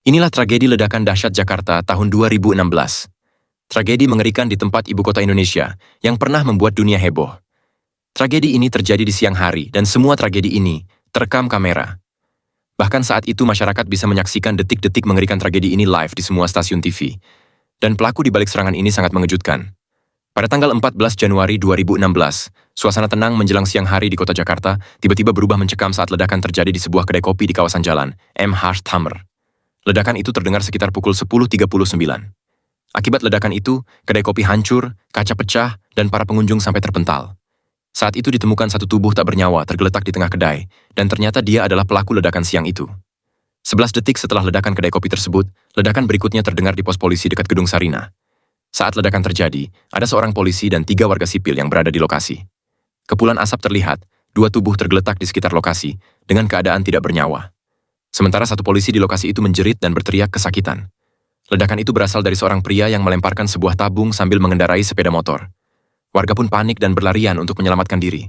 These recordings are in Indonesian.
Inilah tragedi ledakan dahsyat Jakarta tahun 2016. Tragedi mengerikan di tempat ibu kota Indonesia yang pernah membuat dunia heboh. Tragedi ini terjadi di siang hari dan semua tragedi ini terekam kamera. Bahkan saat itu masyarakat bisa menyaksikan detik-detik mengerikan tragedi ini live di semua stasiun TV. Dan pelaku di balik serangan ini sangat mengejutkan. Pada tanggal 14 Januari 2016, suasana tenang menjelang siang hari di kota Jakarta tiba-tiba berubah mencekam saat ledakan terjadi di sebuah kedai kopi di kawasan jalan M.H. Thamr. Ledakan itu terdengar sekitar pukul 10.39. Akibat ledakan itu, kedai kopi hancur, kaca pecah, dan para pengunjung sampai terpental. Saat itu ditemukan satu tubuh tak bernyawa tergeletak di tengah kedai, dan ternyata dia adalah pelaku ledakan siang itu. 11 detik setelah ledakan kedai kopi tersebut, ledakan berikutnya terdengar di pos polisi dekat Gedung Sarina. Saat ledakan terjadi, ada seorang polisi dan 3 warga sipil yang berada di lokasi. Kepulan asap terlihat, 2 tubuh tergeletak di sekitar lokasi, dengan keadaan tidak bernyawa. Sementara satu polisi di lokasi itu menjerit dan berteriak kesakitan. Ledakan itu berasal dari seorang pria yang melemparkan sebuah tabung sambil mengendarai sepeda motor. Warga pun panik dan berlarian untuk menyelamatkan diri.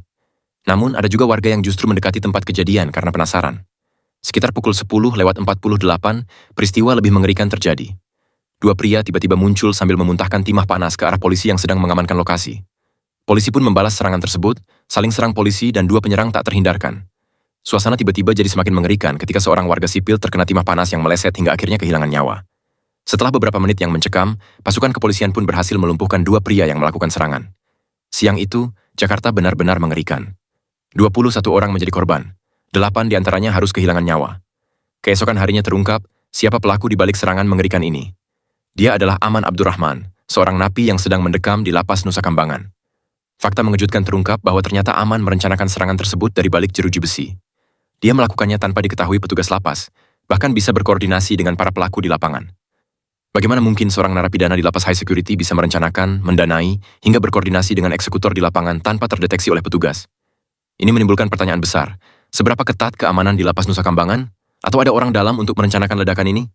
Namun ada juga warga yang justru mendekati tempat kejadian karena penasaran. Sekitar pukul 10:48, peristiwa lebih mengerikan terjadi. 2 pria tiba-tiba muncul sambil memuntahkan timah panas ke arah polisi yang sedang mengamankan lokasi. Polisi pun membalas serangan tersebut, saling serang polisi dan 2 penyerang tak terhindarkan. Suasana tiba-tiba jadi semakin mengerikan ketika seorang warga sipil terkena timah panas yang meleset hingga akhirnya kehilangan nyawa. Setelah beberapa menit yang mencekam, pasukan kepolisian pun berhasil melumpuhkan 2 pria yang melakukan serangan. Siang itu, Jakarta benar-benar mengerikan. 21 orang menjadi korban. 8 diantaranya harus kehilangan nyawa. Keesokan harinya terungkap siapa pelaku di balik serangan mengerikan ini. Dia adalah Aman Abdurrahman, seorang napi yang sedang mendekam di lapas Nusa Kambangan. Fakta mengejutkan terungkap bahwa ternyata Aman merencanakan serangan tersebut dari balik jeruji besi. Dia melakukannya tanpa diketahui petugas lapas, bahkan bisa berkoordinasi dengan para pelaku di lapangan. Bagaimana mungkin seorang narapidana di lapas high security bisa merencanakan, mendanai, hingga berkoordinasi dengan eksekutor di lapangan tanpa terdeteksi oleh petugas? Ini menimbulkan pertanyaan besar. Seberapa ketat keamanan di lapas Nusa Kambangan? Atau ada orang dalam untuk merencanakan ledakan ini?